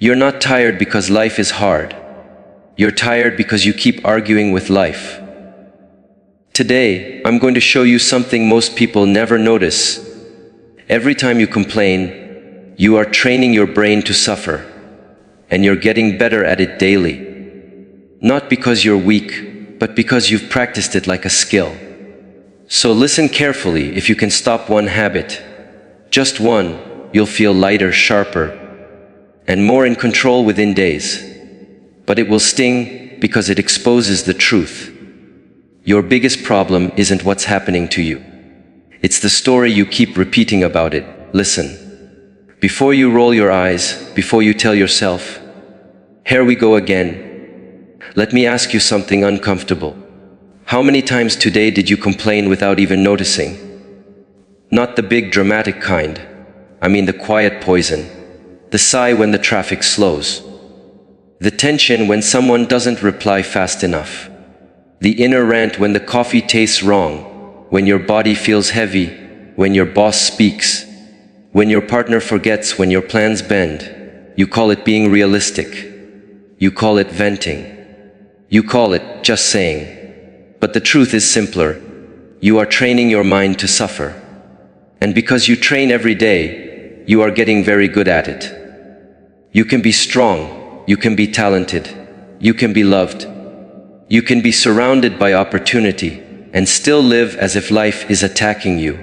You're not tired because life is hard. You're tired because you keep arguing with life. Today, I'm going to show you something most people never notice. Every time you complain, you are training your brain to suffer, and you're getting better at it daily. Not because you're weak, but because you've practiced it like a skill. So listen carefully. If you can stop one habit, just one, you'll feel lighter, sharper, and more in control within days. But it will sting because it exposes the truth. Your biggest problem isn't what's happening to you. It's the story you keep repeating about it. Listen. Before you roll your eyes, before you tell yourself, "Here we go again," let me ask you something uncomfortable. How many times today did you complain without even noticing? Not the big dramatic kind. I mean the quiet poison. The sigh when the traffic slows. The tension when someone doesn't reply fast enough. The inner rant when the coffee tastes wrong, when your body feels heavy, when your boss speaks, when your partner forgets, when your plans bend. You call it being realistic. You call it venting. You call it just saying. But the truth is simpler. You are training your mind to suffer. And because you train every day, you are getting very good at it. You can be strong. You can be talented. You can be loved. You can be surrounded by opportunity and still live as if life is attacking you.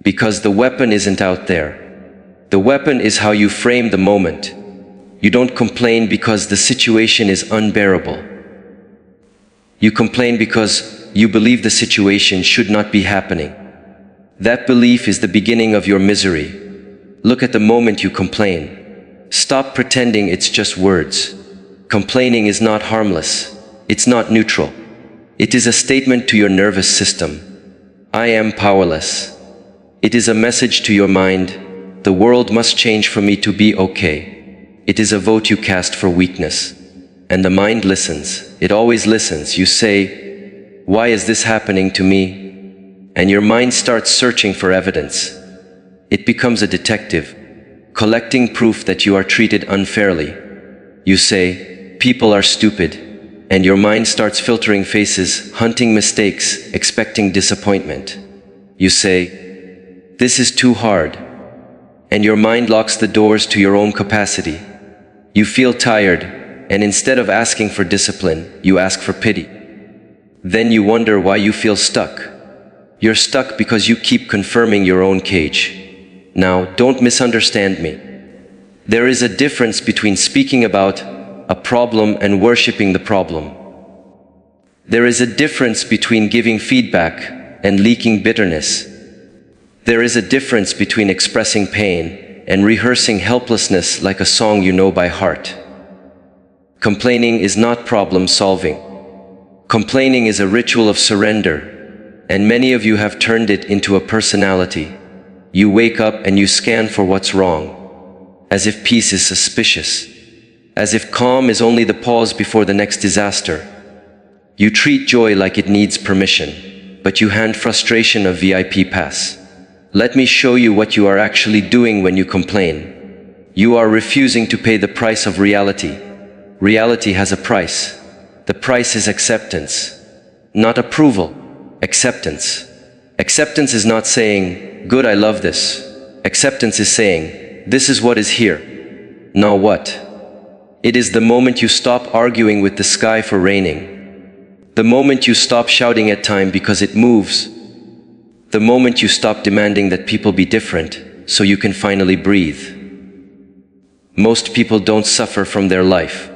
Because the weapon isn't out there. The weapon is how you frame the moment. You don't complain because the situation is unbearable. You complain because you believe the situation should not be happening. That belief is the beginning of your misery. Look at the moment you complain. Stop pretending it's just words. Complaining is not harmless. It's not neutral. It is a statement to your nervous system. I am powerless. It is a message to your mind. The world must change for me to be okay. It is a vote you cast for weakness. And the mind listens. It always listens. You say, "Why is this happening to me?" And your mind starts searching for evidence. It becomes a detective, collecting proof that you are treated unfairly. You say, "People are stupid." And your mind starts filtering faces, hunting mistakes, expecting disappointment. You say, "This is too hard." And your mind locks the doors to your own capacity. You feel tired, and instead of asking for discipline, you ask for pity. Then you wonder why you feel stuck. You're stuck because you keep confirming your own cage. Now, don't misunderstand me. There is a difference between speaking about a problem and worshiping the problem. There is a difference between giving feedback and leaking bitterness. There is a difference between expressing pain and rehearsing helplessness like a song you know by heart. Complaining is not problem solving. Complaining is a ritual of surrender, and many of you have turned it into a personality. You wake up and you scan for what's wrong, as if peace is suspicious. As if calm is only the pause before the next disaster. You treat joy like it needs permission, but you hand frustration a VIP pass. Let me show you what you are actually doing when you complain. You are refusing to pay the price of reality. Reality has a price. The price is acceptance. Not approval, acceptance. Acceptance is not saying, "Good, I love this." Acceptance is saying, "This is what is here." Now what? It is the moment you stop arguing with the sky for raining. The moment you stop shouting at time because it moves. The moment you stop demanding that people be different so you can finally breathe. Most people don't suffer from their life.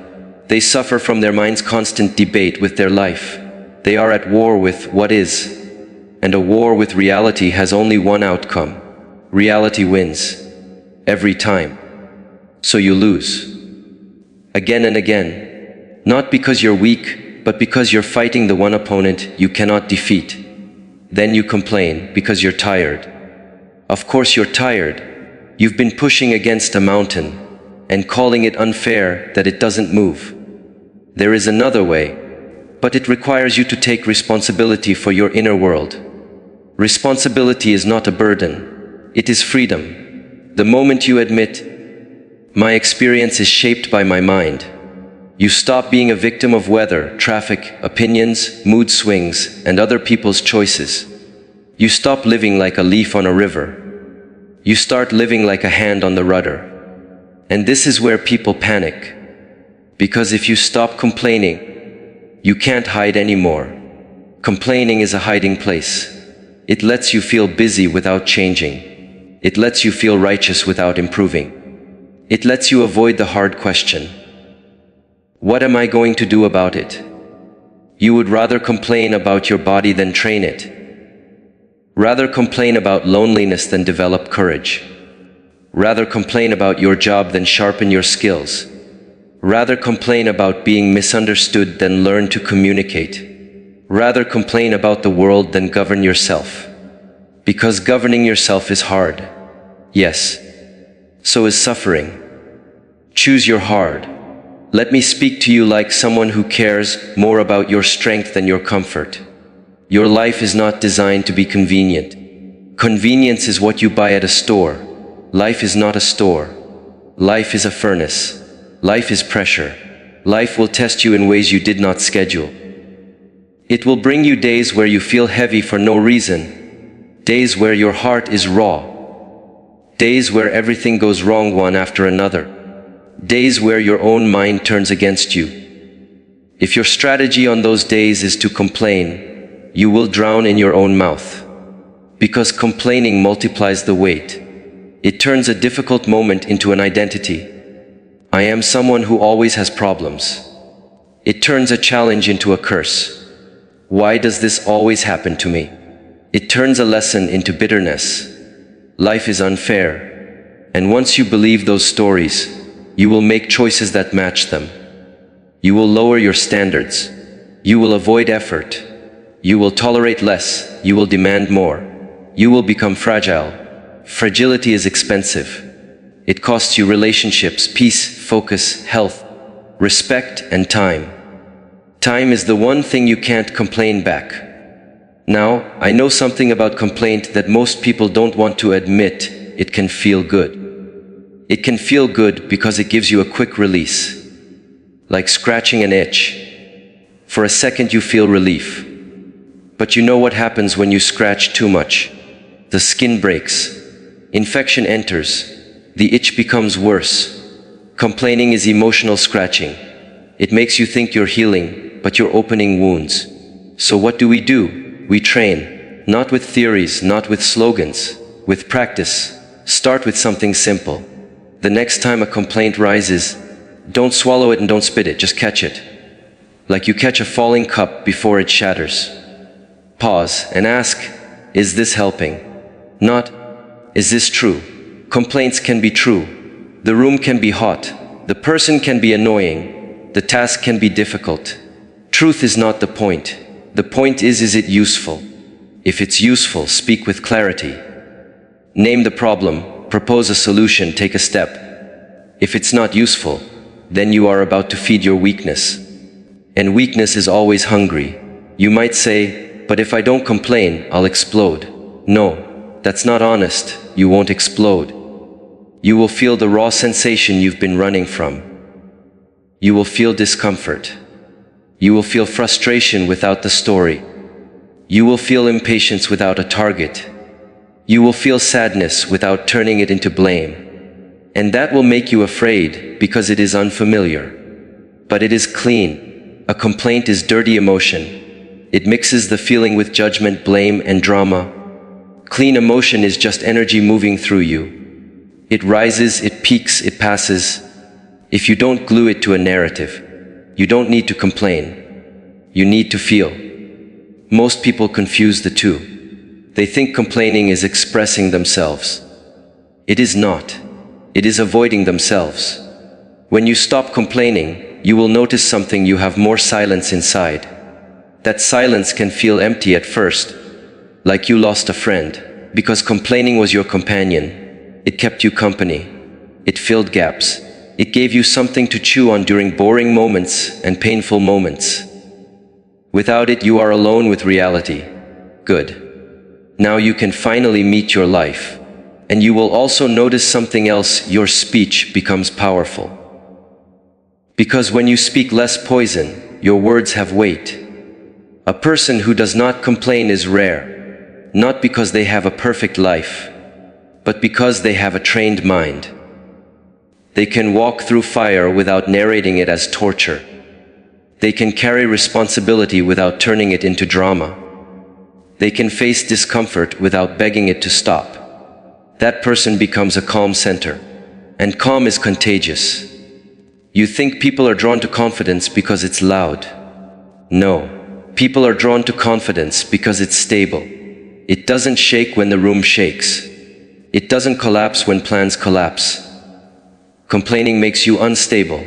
They suffer from their mind's constant debate with their life. They are at war with what is. And a war with reality has only one outcome. Reality wins. Every time. So you lose. Again and again. Not because you're weak, but because you're fighting the one opponent you cannot defeat. Then you complain because you're tired. Of course you're tired. You've been pushing against a mountain and calling it unfair that it doesn't move. There is another way, but it requires you to take responsibility for your inner world. Responsibility is not a burden. It is freedom. The moment you admit, My experience is shaped by my mind. You stop being a victim of weather, traffic, opinions, mood swings, and other people's choices. You stop living like a leaf on a river. You start living like a hand on the rudder. And this is where people panic. Because if you stop complaining, you can't hide anymore. Complaining is a hiding place. It lets you feel busy without changing. It lets you feel righteous without improving. It lets you avoid the hard question. What am I going to do about it? You would rather complain about your body than train it. Rather complain about loneliness than develop courage. Rather complain about your job than sharpen your skills. Rather complain about being misunderstood than learn to communicate. Rather complain about the world than govern yourself. Because governing yourself is hard. Yes. So is suffering. Choose your hard. Let me speak to you like someone who cares more about your strength than your comfort. Your life is not designed to be convenient. Convenience is what you buy at a store. Life is not a store. Life is a furnace. Life is pressure. Life will test you in ways you did not schedule. It will bring you days where you feel heavy for no reason. Days where your heart is raw. Days where everything goes wrong one after another. Days where your own mind turns against you. If your strategy on those days is to complain, you will drown in your own mouth. Because complaining multiplies the weight. It turns a difficult moment into an identity. I am someone who always has problems. It turns a challenge into a curse. Why does this always happen to me? It turns a lesson into bitterness. Life is unfair. And once you believe those stories, you will make choices that match them. You will lower your standards. You will avoid effort. You will tolerate less. You will demand more. You will become fragile. Fragility is expensive. It costs you relationships, peace, focus, health, respect, and time. Time is the one thing you can't complain back. Now, I know something about complaint that most people don't want to admit. It can feel good. It can feel good because it gives you a quick release. Like scratching an itch. For a second you feel relief. But you know what happens when you scratch too much? The skin breaks. Infection enters. The itch becomes worse. Complaining is emotional scratching. It makes you think you're healing, but you're opening wounds. So what do? We train. Not with theories, not with slogans. With practice. Start with something simple. The next time a complaint rises, don't swallow it and don't spit it, just catch it. Like you catch a falling cup before it shatters. Pause and ask, is this helping? Not, is this true? Complaints can be true. The room can be hot. The person can be annoying. The task can be difficult. Truth is not the point. The point is it useful? If it's useful, speak with clarity. Name the problem, propose a solution, take a step. If it's not useful, then you are about to feed your weakness. And weakness is always hungry. You might say, but if I don't complain, I'll explode. No, that's not honest. You won't explode. You will feel the raw sensation you've been running from. You will feel discomfort. You will feel frustration without the story. You will feel impatience without a target. You will feel sadness without turning it into blame. And that will make you afraid because it is unfamiliar. But it is clean. A complaint is dirty emotion. It mixes the feeling with judgment, blame, and drama. Clean emotion is just energy moving through you. It rises, it peaks, it passes. If you don't glue it to a narrative, you don't need to complain. You need to feel. Most people confuse the two. They think complaining is expressing themselves. It is not. It is avoiding themselves. When you stop complaining, you will notice something. You have more silence inside. That silence can feel empty at first, like you lost a friend, because complaining was your companion. It kept you company. It filled gaps. It gave you something to chew on during boring moments and painful moments. Without it, you are alone with reality. Good. Now you can finally meet your life. And you will also notice something else: your speech becomes powerful. Because when you speak less poison, your words have weight. A person who does not complain is rare, not because they have a perfect life, but because they have a trained mind. They can walk through fire without narrating it as torture. They can carry responsibility without turning it into drama. They can face discomfort without begging it to stop. That person becomes a calm center, and calm is contagious. You think people are drawn to confidence because it's loud. No, people are drawn to confidence because it's stable. It doesn't shake when the room shakes. It doesn't collapse when plans collapse. Complaining makes you unstable.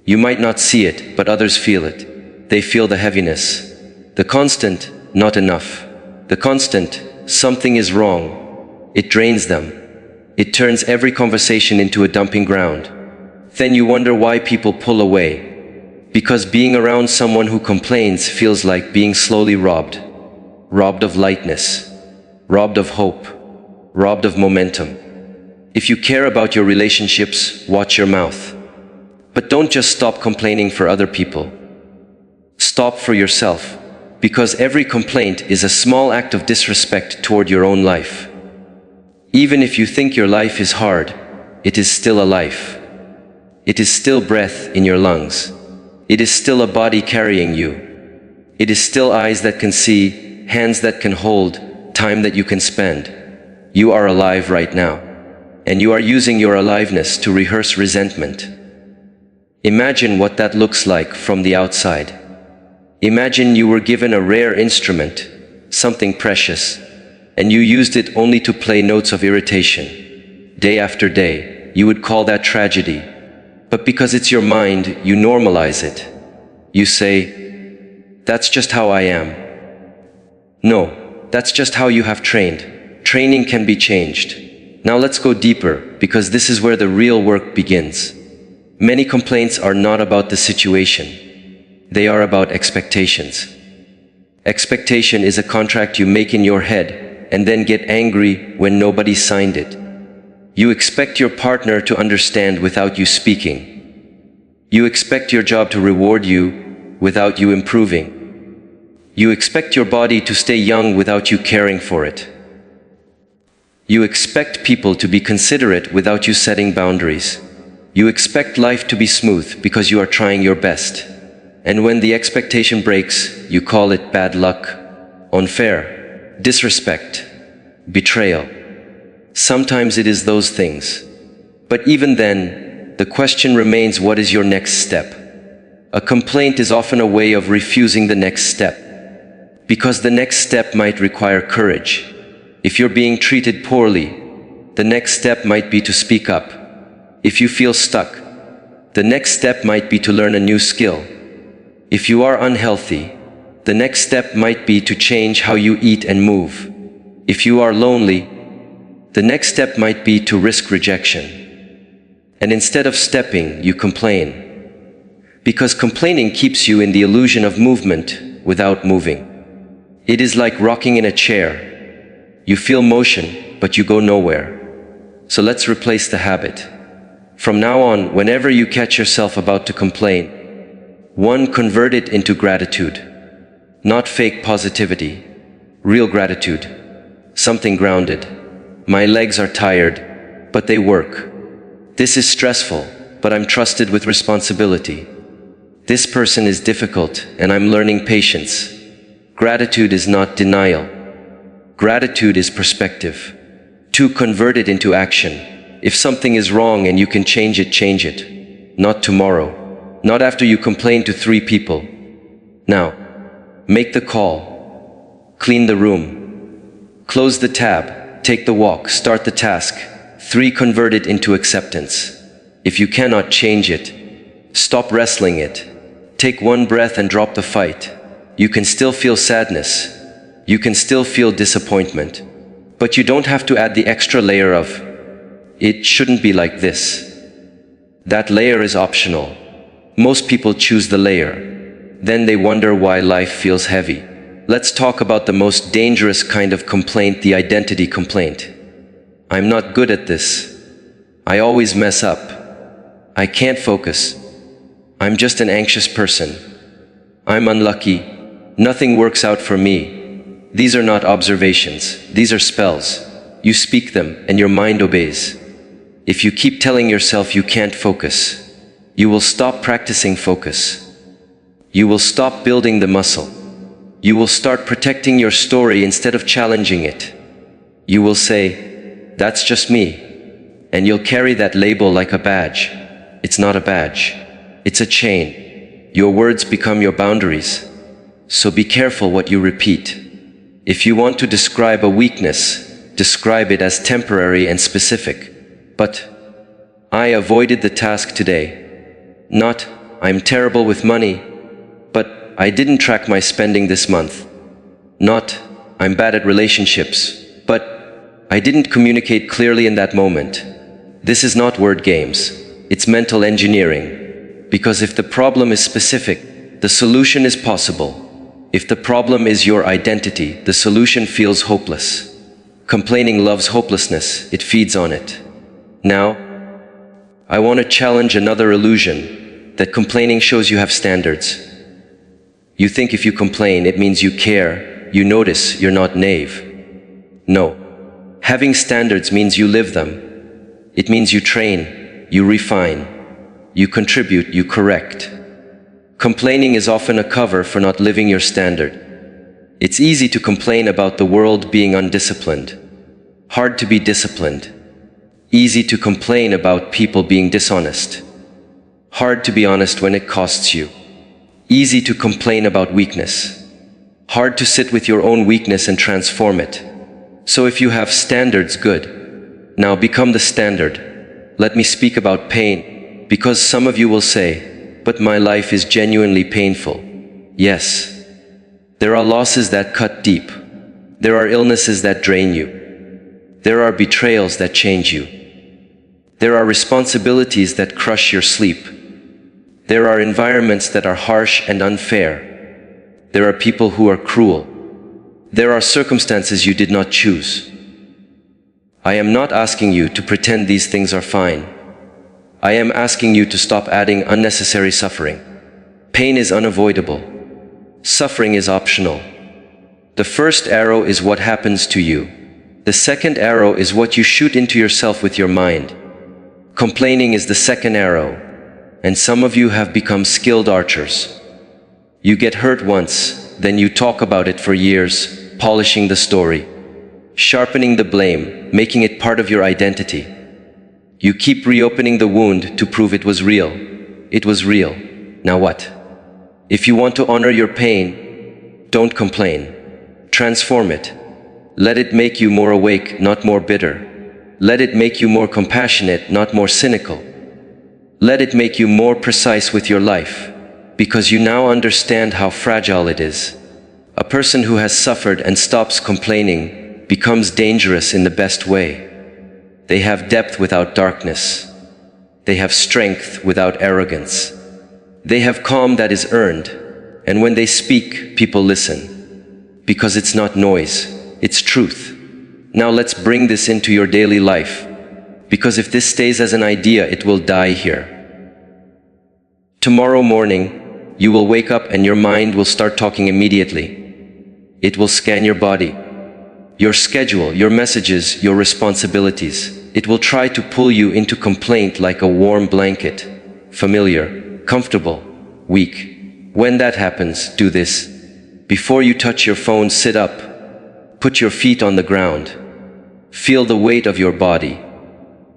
You might not see it, but others feel it. They feel the heaviness. The constant, not enough. The constant, something is wrong. It drains them. It turns every conversation into a dumping ground. Then you wonder why people pull away. Because being around someone who complains feels like being slowly robbed. Robbed of lightness. Robbed of hope. Robbed of momentum. If you care about your relationships, watch your mouth. But don't just stop complaining for other people. Stop for yourself. Because every complaint is a small act of disrespect toward your own life. Even if you think your life is hard, it is still a life. It is still breath in your lungs. It is still a body carrying you. It is still eyes that can see, hands that can hold, time that you can spend. You are alive right now. And you are using your aliveness to rehearse resentment. Imagine what that looks like from the outside. Imagine you were given a rare instrument, something precious, and you used it only to play notes of irritation. Day after day, you would call that tragedy. But because it's your mind, you normalize it. You say, that's just how I am. No, that's just how you have trained. Training can be changed. Now let's go deeper, because this is where the real work begins. Many complaints are not about the situation. They are about expectations. Expectation is a contract you make in your head and then get angry when nobody signed it. You expect your partner to understand without you speaking. You expect your job to reward you without you improving. You expect your body to stay young without you caring for it. You expect people to be considerate without you setting boundaries. You expect life to be smooth because you are trying your best. And when the expectation breaks, you call it bad luck, unfair, disrespect, betrayal. Sometimes it is those things. But even then, the question remains, what is your next step? A complaint is often a way of refusing the next step. Because the next step might require courage. If you're being treated poorly, the next step might be to speak up. If you feel stuck, the next step might be to learn a new skill. If you are unhealthy, the next step might be to change how you eat and move. If you are lonely, the next step might be to risk rejection. And instead of stepping, you complain. Because complaining keeps you in the illusion of movement without moving. It is like rocking in a chair. You feel motion, but you go nowhere. So let's replace the habit. From now on, whenever you catch yourself about to complain, one, convert it into gratitude. Not fake positivity. Real gratitude. Something grounded. My legs are tired, but they work. This is stressful, but I'm trusted with responsibility. This person is difficult, and I'm learning patience. Gratitude is not denial. Gratitude is perspective. 2, convert it into action. If something is wrong and you can change it, change it. Not tomorrow. Not after you complain to 3 people. Now, make the call. Clean the room. Close the tab. Take the walk. Start the task. 3, convert it into acceptance. If you cannot change it, stop wrestling it. Take 1 breath and drop the fight. You can still feel sadness. You can still feel disappointment. But you don't have to add the extra layer of, it shouldn't be like this. That layer is optional. Most people choose the layer. Then they wonder why life feels heavy. Let's talk about the most dangerous kind of complaint, the identity complaint. I'm not good at this. I always mess up. I can't focus. I'm just an anxious person. I'm unlucky. Nothing works out for me. These are not observations. These are spells. You speak them, and your mind obeys. If you keep telling yourself you can't focus, you will stop practicing focus. You will stop building the muscle. You will start protecting your story instead of challenging it. You will say, "That's just me." And you'll carry that label like a badge. It's not a badge. It's a chain. Your words become your boundaries. So be careful what you repeat. If you want to describe a weakness, describe it as temporary and specific. But, "I avoided the task today." Not, "I'm terrible with money." But, "I didn't track my spending this month." Not, "I'm bad at relationships." But, "I didn't communicate clearly in that moment." This is not word games. It's mental engineering. Because if the problem is specific, the solution is possible. If the problem is your identity, the solution feels hopeless. Complaining loves hopelessness. It feeds on it. Now, I want to challenge another illusion, that complaining shows you have standards. You think if you complain, it means you care, you notice, you're not naive. No. Having standards means you live them. It means you train, you refine, you contribute, you correct. Complaining is often a cover for not living your standard. It's easy to complain about the world being undisciplined. Hard to be disciplined. Easy to complain about people being dishonest. Hard to be honest when it costs you. Easy to complain about weakness. Hard to sit with your own weakness and transform it. So if you have standards, good. Now become the standard. Let me speak about pain, because some of you will say, "But my life is genuinely painful." Yes. There are losses that cut deep. There are illnesses that drain you. There are betrayals that change you. There are responsibilities that crush your sleep. There are environments that are harsh and unfair. There are people who are cruel. There are circumstances you did not choose. I am not asking you to pretend these things are fine. I am asking you to stop adding unnecessary suffering. Pain is unavoidable. Suffering is optional. The first arrow is what happens to you. The second arrow is what you shoot into yourself with your mind. Complaining is the second arrow, and some of you have become skilled archers. You get hurt once, then you talk about it for years, polishing the story, sharpening the blame, making it part of your identity. You keep reopening the wound to prove it was real. It was real. Now what? If you want to honor your pain, don't complain. Transform it. Let it make you more awake, not more bitter. Let it make you more compassionate, not more cynical. Let it make you more precise with your life, because you now understand how fragile it is. A person who has suffered and stops complaining becomes dangerous in the best way. They have depth without darkness. They have strength without arrogance. They have calm that is earned, and when they speak, people listen. Because it's not noise, it's truth. Now let's bring this into your daily life, because if this stays as an idea, it will die here. Tomorrow morning, you will wake up and your mind will start talking immediately. It will scan your body, your schedule, your messages, your responsibilities. It will try to pull you into complaint like a warm blanket, familiar, comfortable, weak. When that happens, do this. Before you touch your phone, sit up. Put your feet on the ground. Feel the weight of your body.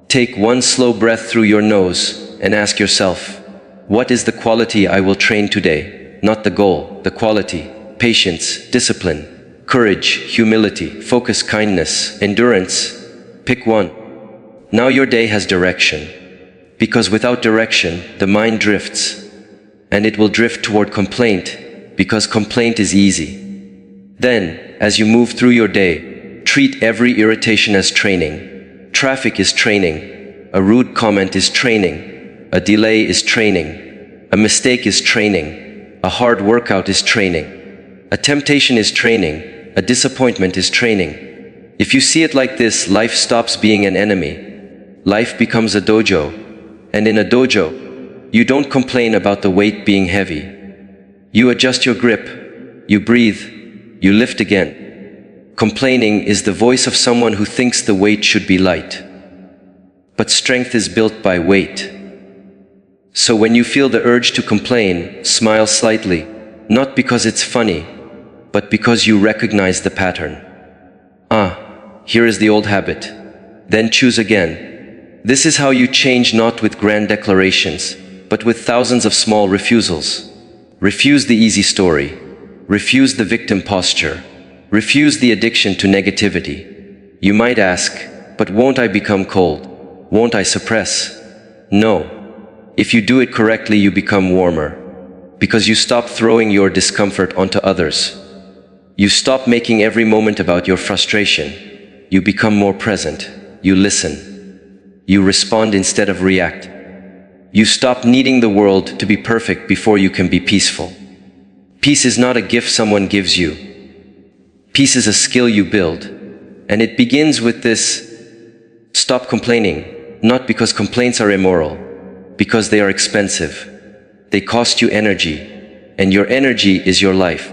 Take one slow breath through your nose and ask yourself, what is the quality I will train today? Not the goal, the quality. Patience, discipline, courage, humility, focus, kindness, endurance. Pick one. Now your day has direction. Because without direction, the mind drifts. And it will drift toward complaint, because complaint is easy. Then, as you move through your day, treat every irritation as training. Traffic is training. A rude comment is training. A delay is training. A mistake is training. A hard workout is training. A temptation is training. A disappointment is training. If you see it like this, life stops being an enemy. Life becomes a dojo. And in a dojo, you don't complain about the weight being heavy. You adjust your grip, you breathe, you lift again. Complaining is the voice of someone who thinks the weight should be light. But strength is built by weight. So when you feel the urge to complain, smile slightly, not because it's funny, but because you recognize the pattern. Here is the old habit. Then choose again. This is how you change, not with grand declarations, but with thousands of small refusals. Refuse the easy story. Refuse the victim posture. Refuse the addiction to negativity. You might ask, but won't I become cold? Won't I suppress? No. If you do it correctly, you become warmer. Because you stop throwing your discomfort onto others. You stop making every moment about your frustration. You become more present. You listen. You respond instead of react. You stop needing the world to be perfect before you can be peaceful. Peace is not a gift someone gives you. Peace is a skill you build. And it begins with this: stop complaining, not because complaints are immoral, because they are expensive. They cost you energy, and your energy is your life.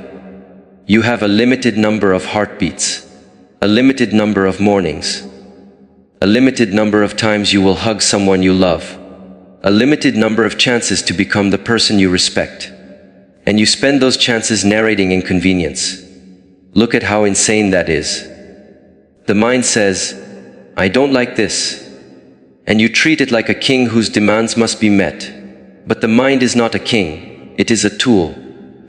You have a limited number of heartbeats, a limited number of mornings, a limited number of times you will hug someone you love, a limited number of chances to become the person you respect. And you spend those chances narrating inconvenience. Look at how insane that is. The mind says, I don't like this. And you treat it like a king whose demands must be met. But the mind is not a king, it is a tool.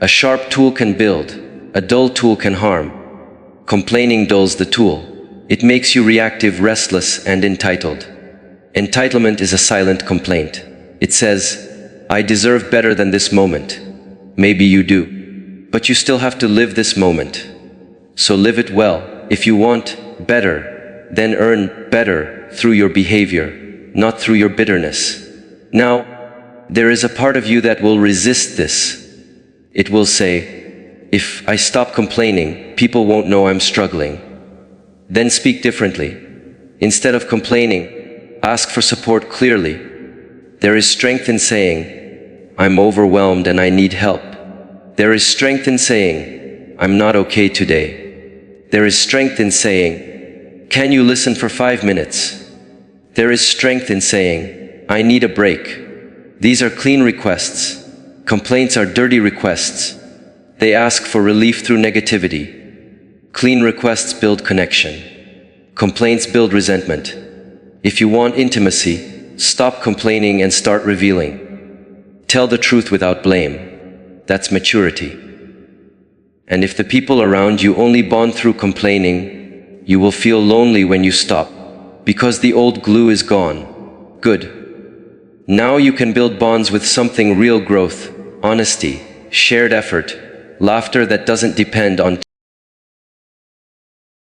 A sharp tool can build, a dull tool can harm. Complaining dulls the tool. It makes you reactive, restless, and entitled. Entitlement is a silent complaint. It says, I deserve better than this moment. Maybe you do. But you still have to live this moment. So live it well. If you want better, then earn better through your behavior, not through your bitterness. Now, there is a part of you that will resist this. It will say, if I stop complaining, people won't know I'm struggling. Then speak differently. Instead of complaining, ask for support clearly. There is strength in saying, I'm overwhelmed and I need help. There is strength in saying, I'm not okay today. There is strength in saying, can you listen for 5 minutes? There is strength in saying, I need a break. These are clean requests. Complaints are dirty requests. They ask for relief through negativity. Clean requests build connection. Complaints build resentment. If you want intimacy, stop complaining and start revealing. Tell the truth without blame. That's maturity. And if the people around you only bond through complaining, you will feel lonely when you stop, because the old glue is gone. Good. Now you can build bonds with something real: growth, honesty, shared effort, laughter that doesn't depend on